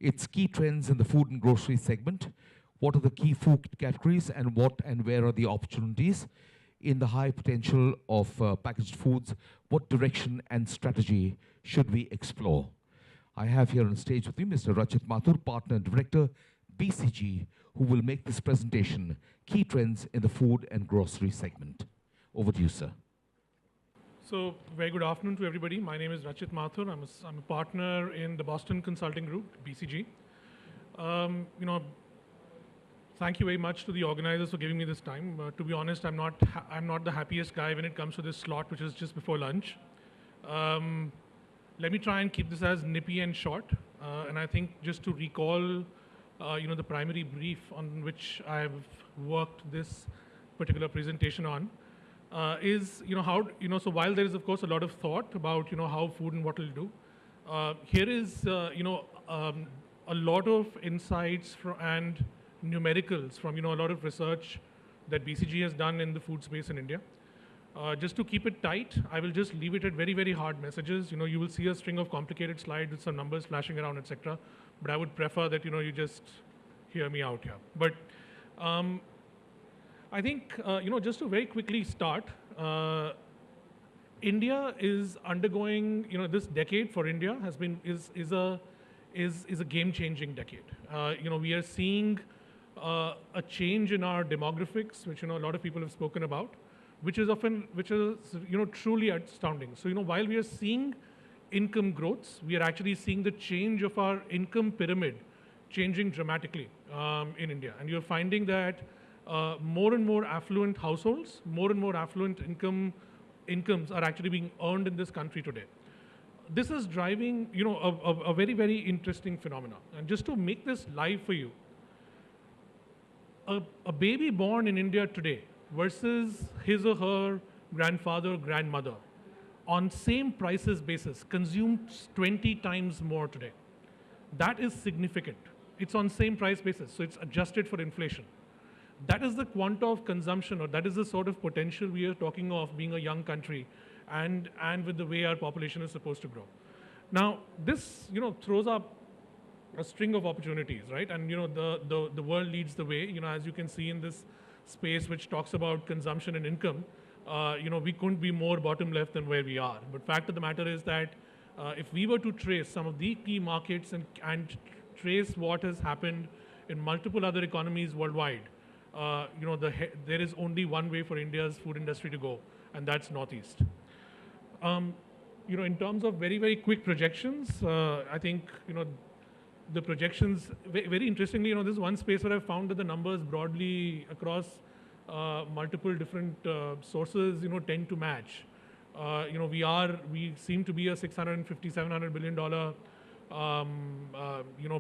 its key trends in the food and grocery segment, what are the key food categories, and what and where are the opportunities in the high potential of packaged foods, what direction and strategy should we explore? I have here on stage with me Mr. Rachit Mathur, Partner and Director, BCG, who will make this presentation, Key Trends in the Food and Grocery Segment. Over to you, sir. So, very good afternoon to everybody. My name is Rachit Mathur. I'm a partner in the Boston Consulting Group, BCG. Thank you very much to the organizers for giving me this time. To be honest, I'm not the happiest guy when it comes to this slot, which is just before lunch. Let me try and keep this as nippy and short. And I think just to recall, the primary brief on which I've worked this particular presentation on. So while there is, of course, a lot of thought about, how food and what it'll do, here is, a lot of insights and numericals from, a lot of research that BCG has done in the food space in India. Just to keep it tight, I will just leave it at very, very hard messages. You will see a string of complicated slides with some numbers flashing around, etc. But I would prefer that, you just hear me out here. But I think, just to very quickly start, India is undergoing, this decade for India is a game-changing decade. We are seeing a change in our demographics, which, a lot of people have spoken about, which is truly astounding. So, while we are seeing income growths, we are actually seeing the change of our income pyramid changing dramatically in India. And you're finding that more and more affluent households, more and more affluent incomes are actually being earned in this country today. This is driving, a very, very interesting phenomenon. And just to make this live for you, a baby born in India today versus his or her grandfather, grandmother, on same prices basis, consumes 20 times more today. That is significant. It's on same price basis, so it's adjusted for inflation. That is the quanta of consumption, or that is the sort of potential we are talking of being a young country and with the way our population is supposed to grow. Now, this, throws up a string of opportunities, right? And, the world leads the way, as you can see in this space which talks about consumption and income, we couldn't be more bottom left than where we are. But fact of the matter is that if we were to trace some of the key markets and trace what has happened in multiple other economies worldwide, there is only one way for India's food industry to go, and that's Northeast. In terms of very, very quick projections, I think, the projections, very interestingly, this is one space where I've found that the numbers broadly across multiple different sources, tend to match. We seem to be a $650, $700 billion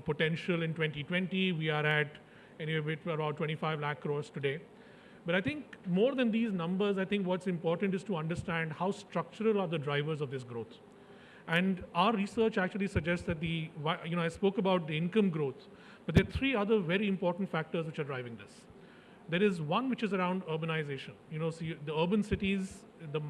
potential in 2020. We are at anyway about 25 lakh crores today. But I think more than these numbers, I think what's important is to understand how structural are the drivers of this growth. And our research actually suggests that I spoke about the income growth, but there are three other very important factors which are driving this. There is one which is around urbanization. The urban cities, the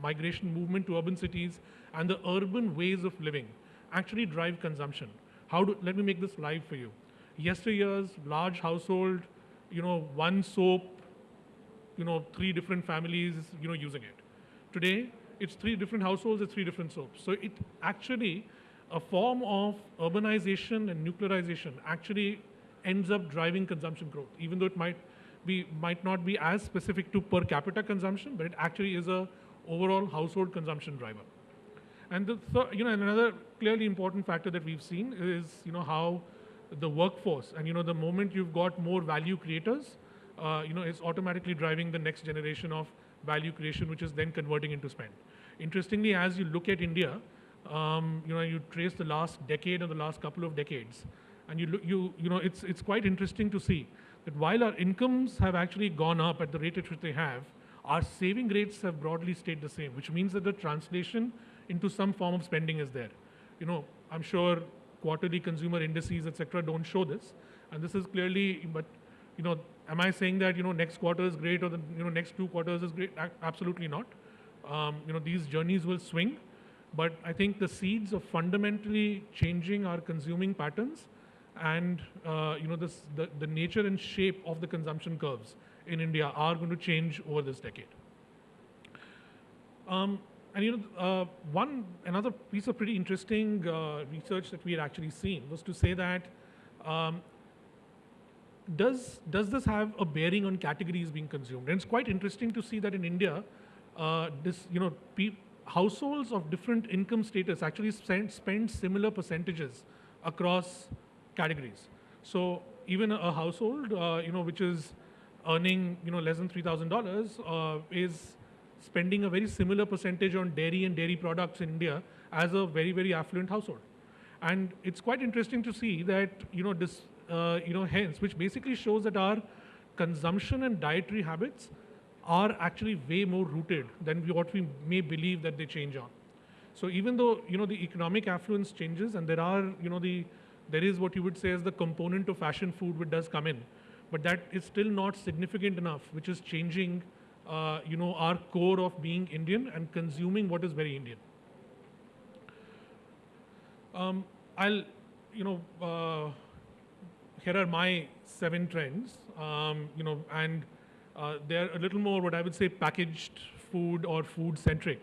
migration movement to urban cities, and the urban ways of living actually drive consumption. Let me make this live for you. Yesteryear's large household, one soap, 3 different families, using it. Today, it's 3 different households, it's 3 different soaps. So it actually, a form of urbanization and nuclearization actually ends up driving consumption growth, even though it might not be as specific to per capita consumption, but it actually is a overall household consumption driver. And another clearly important factor that we've seen is, how the workforce and, the moment you've got more value creators, it's automatically driving the next generation of value creation, which is then converting into spend. Interestingly, as you look at India, you trace the last decade or the last couple of decades, and it's quite interesting to see that while our incomes have actually gone up at the rate at which they have, our saving rates have broadly stayed the same, which means that the translation into some form of spending is there. I'm sure quarterly consumer indices, etc., don't show this, and this is clearly, but am I saying that next quarter is great or the next 2 quarters is great? Absolutely not. These journeys will swing, but I think the seeds of fundamentally changing our consuming patterns and the nature and shape of the consumption curves in India are going to change over this decade. Another piece of pretty interesting research that we had actually seen was to say that um, does this have a bearing on categories being consumed? And it's quite interesting to see that in India, households of different income status actually spend similar percentages across categories. So even a household, which is earning, less than $3,000, is spending a very similar percentage on dairy and dairy products in India as a very, very affluent household. And it's quite interesting to see that, hence, which basically shows that our consumption and dietary habits are actually way more rooted than what we may believe that they change on. So even though, the economic affluence changes and there is what you would say as the component of fashion food which does come in, but that is still not significant enough, which is changing, our core of being Indian and consuming what is very Indian. Here are my 7 trends, and they're a little more what I would say packaged food or food centric.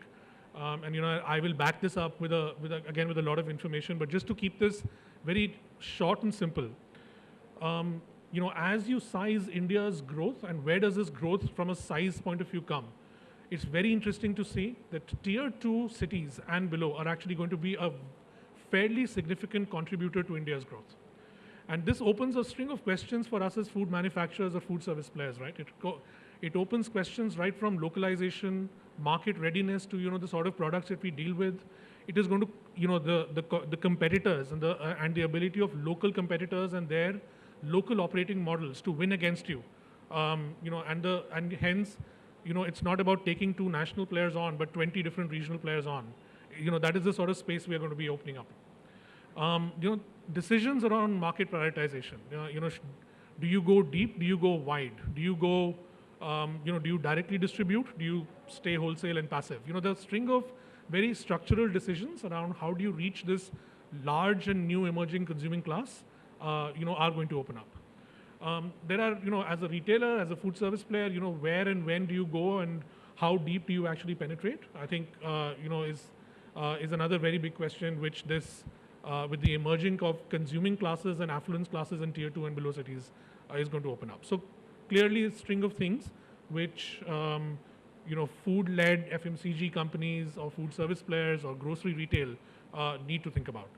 I will back this up with a lot of information, but just to keep this very short and simple, as you size India's growth and where does this growth from a size point of view come, it's very interesting to see that tier 2 cities and below are actually going to be a fairly significant contributor to India's growth. And this opens a string of questions for us as food manufacturers or food service players, right? It opens questions right from localization, market readiness to the sort of products that we deal with. It is going to the competitors and the ability of local competitors and their local operating models to win against you. And hence it's not about taking 2 national players on, but 20 different regional players on. That is the sort of space we are going to be opening up. Decisions around market prioritization. Do you go deep? Do you go wide? Do you go, do you directly distribute? Do you stay wholesale and passive? The string of very structural decisions around how do you reach this large and new emerging consuming class, are going to open up. There are, as a retailer, as a food service player, where and when do you go and how deep do you actually penetrate? I think, is another very big question which this, with the emerging of consuming classes and affluence classes in tier 2 and below cities is going to open up. So clearly a string of things which, food-led FMCG companies or food service players or grocery retail need to think about.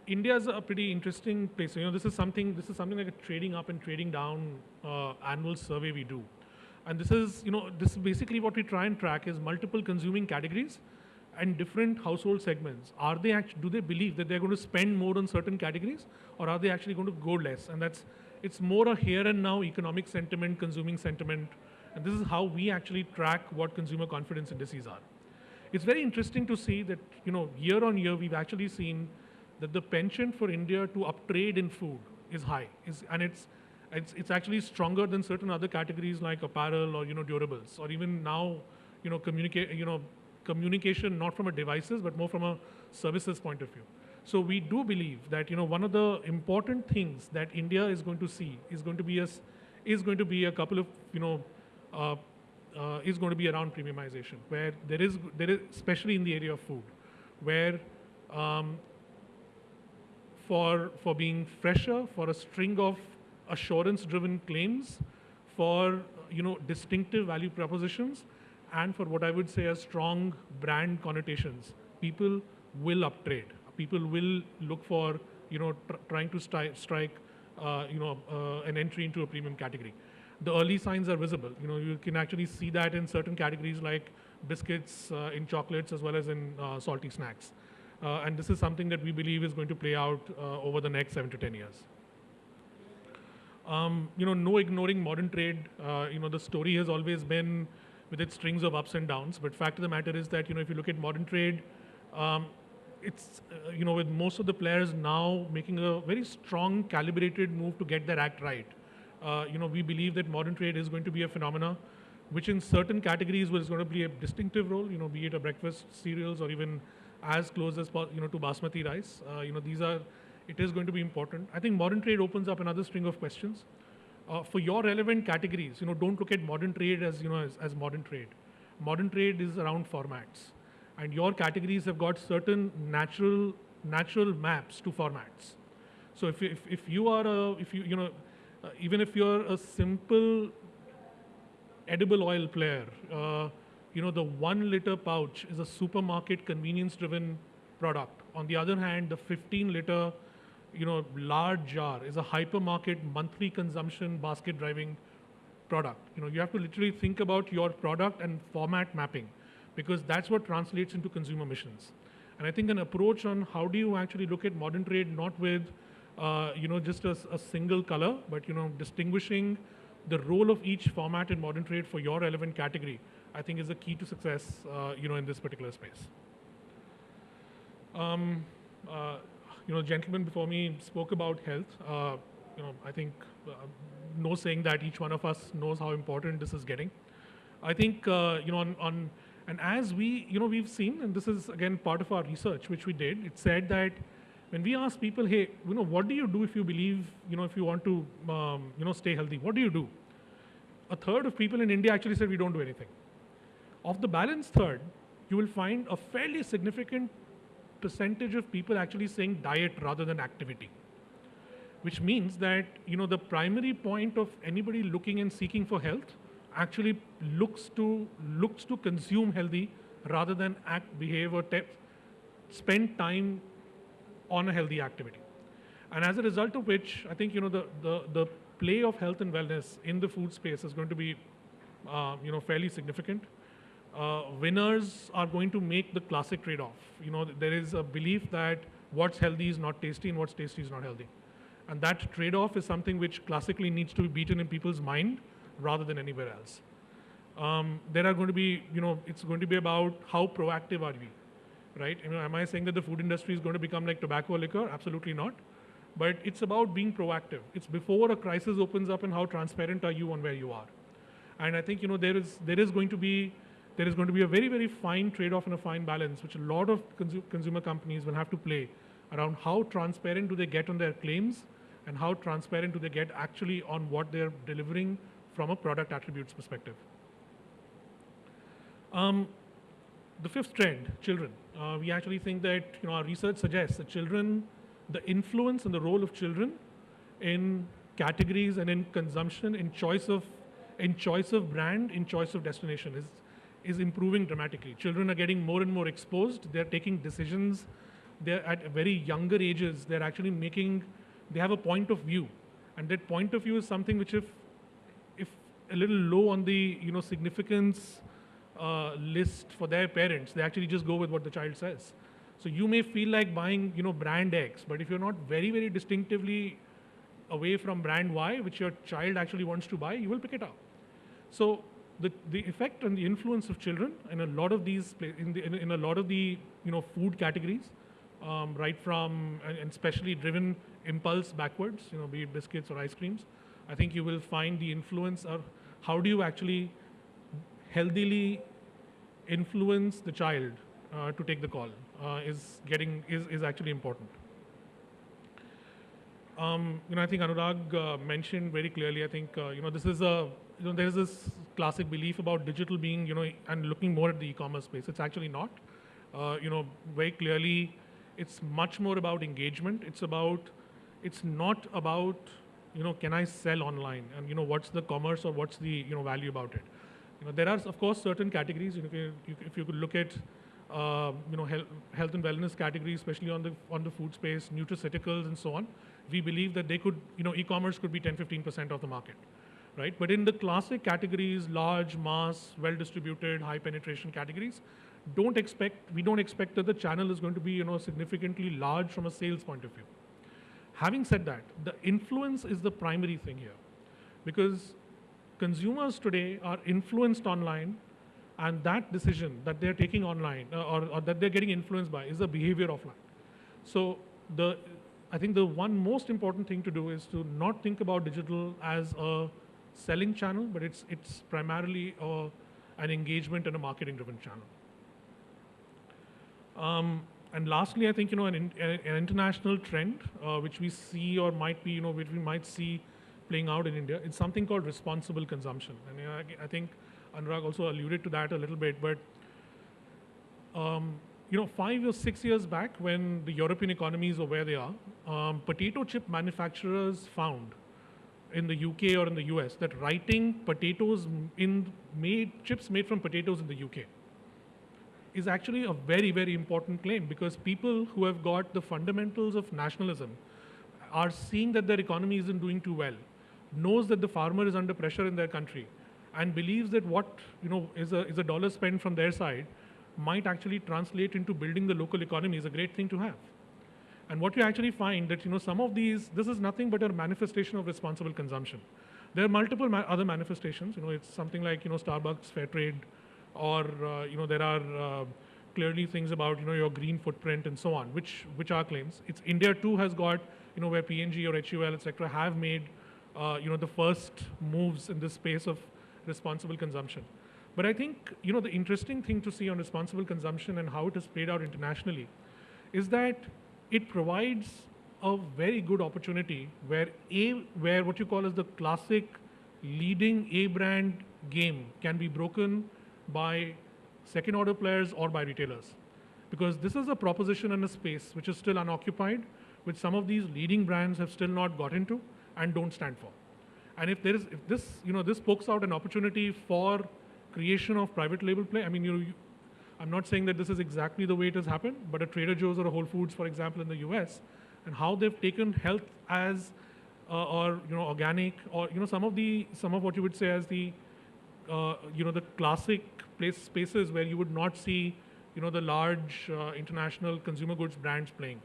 India is a pretty interesting place. This is something like a trading up and trading down annual survey we do. And this is basically what we try and track is multiple consuming categories and different household segments. Do they believe that they're going to spend more on certain categories, or are they actually going to go less? And it's more a here and now economic sentiment, consuming sentiment, and this is how we actually track what consumer confidence indices are. It's very interesting to see that, year on year, we've actually seen that the penchant for India to uptrade in food is high, and it's actually stronger than certain other categories like apparel or, durables, or even now, communication, not from a devices, but more from a services point of view. So we do believe that, one of the important things that India is going to see is going to be a couple of, is going to be around premiumization, where there is, especially in the area of food, where for being fresher, for a string of assurance-driven claims, for distinctive value propositions, and for what I would say are strong brand connotations, people will uptrade. People will look for trying to strike an entry into a premium category. The early signs are visible. You can actually see that in certain categories like biscuits, in chocolates, as well as in salty snacks. And this is something that we believe is going to play out over the next 7 to 10 years. No ignoring modern trade. The story has always been with its strings of ups and downs. But fact of the matter is that if you look at modern trade, it's with most of the players now making a very strong, calibrated move to get their act right. We believe that modern trade is going to be a phenomena, which in certain categories was going to play a distinctive role. Be it a breakfast cereals or even as close as to basmati rice. It is going to be important. I think modern trade opens up another string of questions. For your relevant categories, don't look at modern trade as modern trade. Modern trade is around formats, and your categories have got certain natural maps to formats. So if you are even if you're a simple edible oil player, the 1 liter pouch is a supermarket convenience driven product. On the other hand, the 15 liter large jar is a hypermarket monthly consumption basket driving product. You have to literally think about your product and format mapping, because that's what translates into consumer missions. And I think an approach on how do you actually look at modern trade, not with just a single color, but distinguishing the role of each format in modern trade for your relevant category, I think is a key to success in this particular space. Gentlemen before me spoke about health. I think no saying that each one of us knows how important this is getting. I think and as we've seen, and this is again part of our research which we did, it said that when we ask people, hey, what do you do if you believe, if you want to, stay healthy, what do you do? A third of people in India actually said we don't do anything. Of the balance third, you will find a fairly significant percentage of people actually saying diet rather than activity, which means that the primary point of anybody looking and seeking for health actually looks to consume healthy rather than behave or spend time on a healthy activity. And as a result of which, I think the play of health and wellness in the food space is going to be fairly significant. Winners are going to make the classic trade-off. There is a belief that what's healthy is not tasty and what's tasty is not healthy. And that trade-off is something which classically needs to be beaten in people's mind rather than anywhere else. There are going to be, it's going to be about how proactive are we, right? Am I saying that the food industry is going to become like tobacco or liquor? Absolutely not. But it's about being proactive. It's before a crisis opens up, and how transparent are you on where you are. And I think there is going to be a very, very fine trade-off and a fine balance, which a lot of consumer companies will have to play around how transparent do they get on their claims and how transparent do they get actually on what they're delivering from a product attributes perspective. The fifth trend, children. We actually think that our research suggests that children, the influence and the role of children in categories and in consumption, in choice of brand, in choice of destination is improving dramatically. Children are getting more and more exposed. They're taking decisions. They're at very younger ages. They're actually they have a point of view, and that point of view is something which, if a little low on the significance list for their parents, they actually just go with what the child says. So you may feel like buying brand X, but if you're not very, very distinctively away from brand Y, which your child actually wants to buy, you will pick it up. So the effect and the influence of children in a lot of these in a lot of the food categories, right from and especially driven impulse backwards, be it biscuits or ice creams, I think you will find the influence of how do you actually healthily influence the child to take the call is actually important. I think Anurag mentioned very clearly. I think this is there is this classic belief about digital being and looking more at the e-commerce space. It's actually not. Very clearly, it's much more about engagement. It's not about can I sell online and what's the commerce or what's the value about it. There are of course certain categories. If you could look at health and wellness categories, especially on the food space, nutraceuticals and so on, we believe that they could e-commerce could be 10-15% of the market, right? But in the classic categories, large, mass, well distributed, high penetration categories, we don't expect that the channel is going to be significantly large from a sales point of view. Having said that, the influence is the primary thing here, because consumers today are influenced online, and that decision that they're taking online or that they're getting influenced by is a behavior offline. So I think the one most important thing to do is to not think about digital as a selling channel, but it's primarily an engagement and a marketing driven channel. And lastly, I think an international trend which we see or might be which we might see playing out in India. It's something called responsible consumption, and I think Anurag also alluded to that a little bit. But 5 or 6 years back, when the European economies were where they are, potato chip manufacturers found in the UK or in the US that writing potatoes chips made from potatoes in the UK is actually a very, very important claim, because people who have got the fundamentals of nationalism are seeing that their economy isn't doing too well, knows that the farmer is under pressure in their country, and believes that what is a dollar spent from their side might actually translate into building the local economy is a great thing to have. And what you actually find that some of these, this is nothing but a manifestation of responsible consumption. There are multiple other manifestations. It's something like Starbucks Fair Trade, or there are clearly things about your green footprint and so on, which are claims. It's India too has got where P&G or HUL etc. have made the first moves in this space of responsible consumption. But I think the interesting thing to see on responsible consumption and how it has played out internationally is that it provides a very good opportunity where what you call as the classic leading A brand game can be broken by second order players or by retailers. Because this is a proposition in a space which is still unoccupied, which some of these leading brands have still not got into and don't stand for. And if this pokes out an opportunity for creation of private label play, I mean, I'm not saying that this is exactly the way it has happened, but a Trader Joe's or a Whole Foods, for example, in the US, and how they've taken health as, or organic, or some of what you would say as the the classic spaces where you would not see the large international consumer goods brands playing,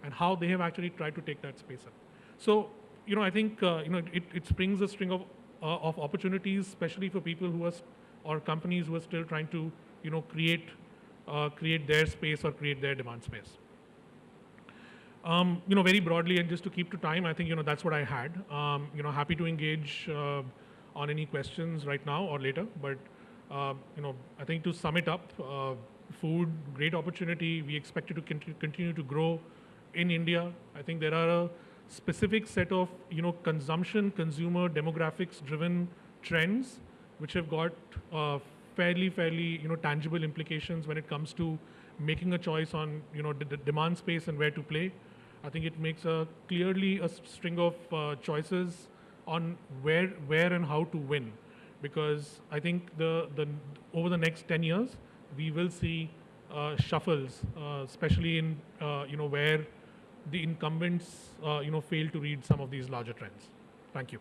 and how they have actually tried to take that space up. So I think it springs a string of opportunities, especially for people who are or companies who are still trying to create their space or create their demand space. Very broadly, and just to keep to time, I think that's what I had. Happy to engage on any questions right now or later. But I think to sum it up, food, great opportunity. We expect it to continue to grow in India. I think there are a specific set of consumer demographics-driven trends which have got fairly tangible implications when it comes to making a choice on the demand space and where to play. I think it makes clearly a string of choices on where and how to win, because I think over the next 10 years we will see shuffles, especially in where the incumbents fail to read some of these larger trends. Thank you.